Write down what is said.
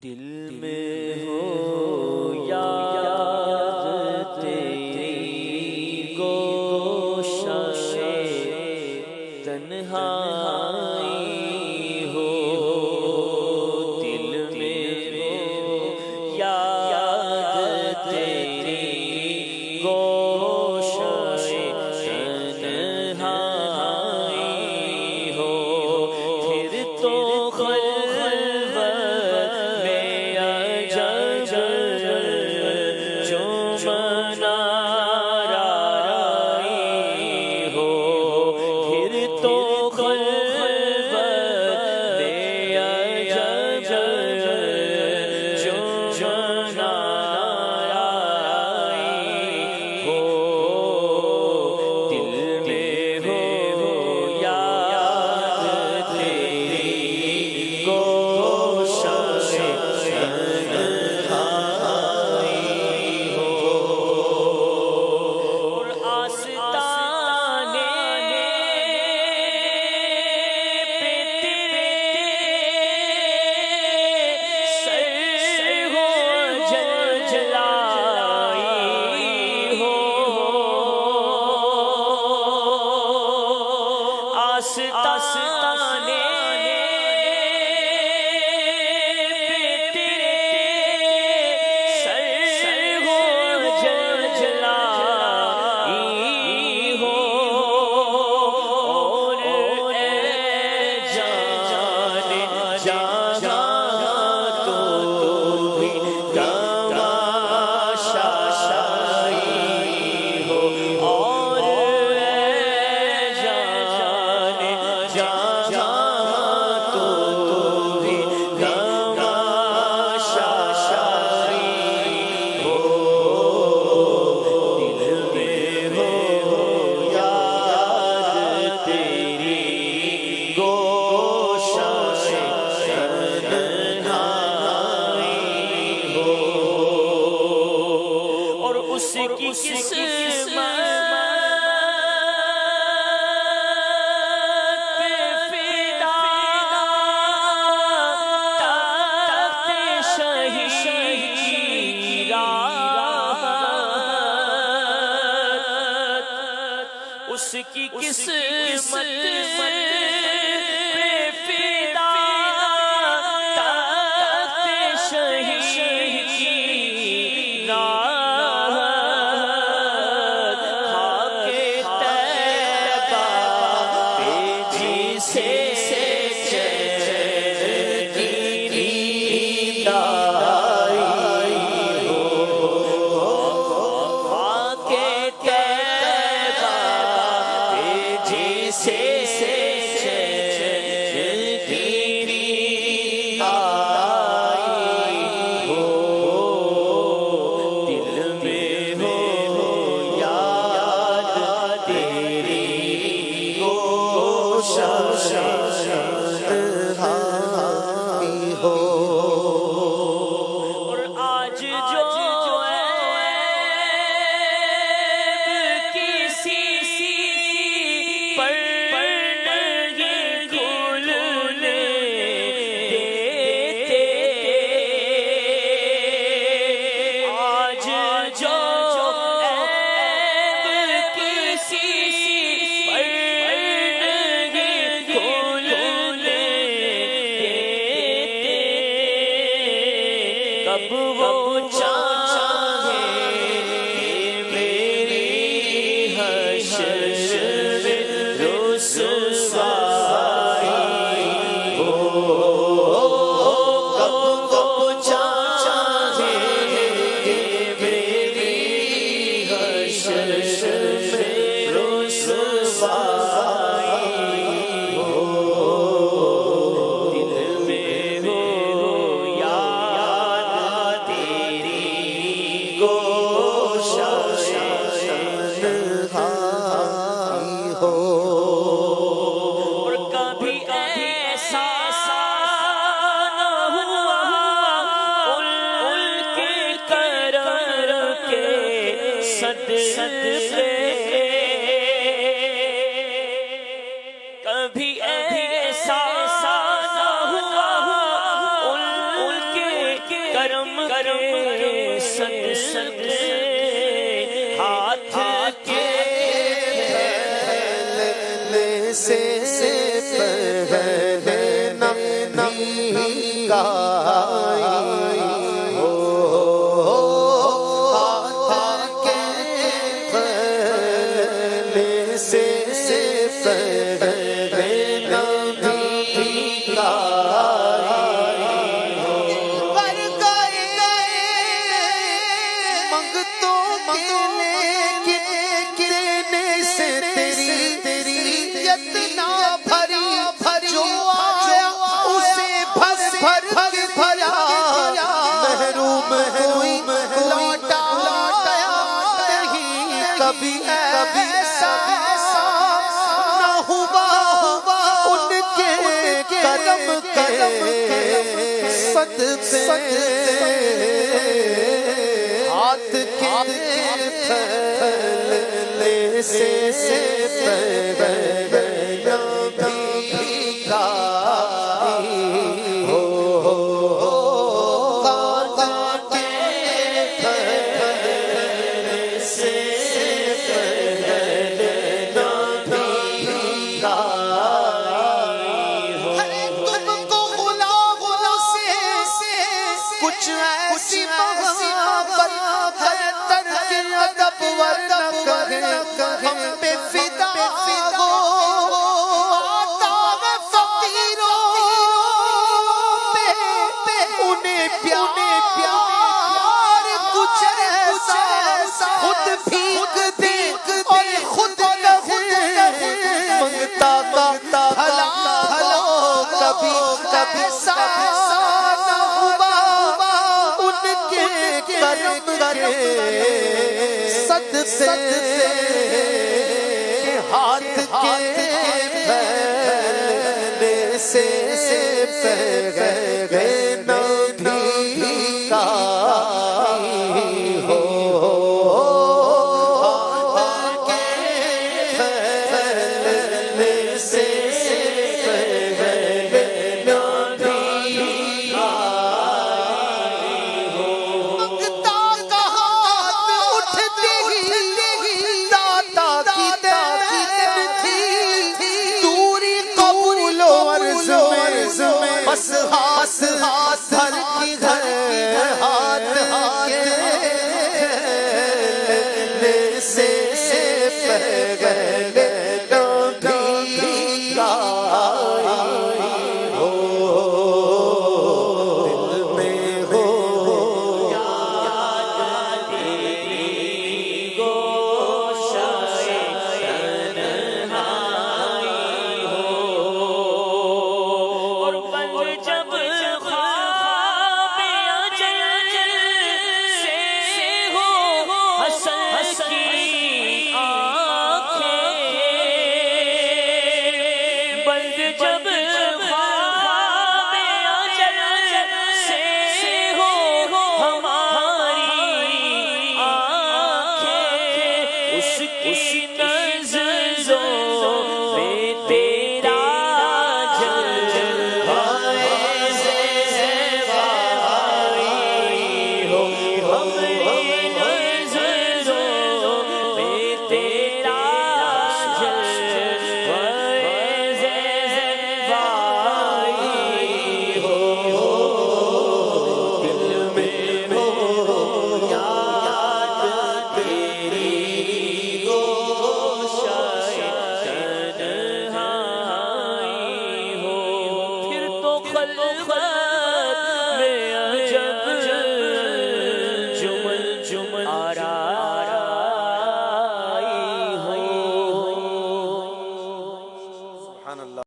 दिल में हो याद तेरी गोशाए तन्हाई हो। दिल में हो याद तेरी गोशाए तन्हाई हो। फिर तो उसकी किस्मत पे फिदा तख्त शहीद की राहत। उसकी किस्मत पे फिदा तख्त शहीद की राहत। और आज जो किसी पर नहीं खुलने देते। आज जो किसी पर नहीं खुलने देते। कब वो चाहे मेरी हश्र में रुसवाई हो। कब वो चाहे मेरी हश्र में रुसवाई हो। दिल में हो याद तेरी गोशाए तन्हाई हो। और कभी ऐसा न हुआ उनके करम के सदके। कभी ऐसा न हुआ उनके सदके हाथ के से पहले नहीं गाई हो हाथ के पहले से पहले नहीं गाई हो पर गए मंगतों के लेने से तेरी यतना भरी जो आया उसे भर के भरा महरूम हुई लौटा नहीं कभी ऐसा न हुआ उनके करम के सदके हाथ के फैलने से पहले कुछ ऐसी मोहब्बत अदब वरना हम पे फिदा हो आता है फकीरों पे उन्हें प्यार कुछ ऐसा खुद भीग दे और खुद मंगता भला कभी ऐसा करम करे सदके हाथ के फैलने से पहले नहीं गाई हो हाथ के फैलने से पहले बस हाथ भर की घर हाथ के से पहले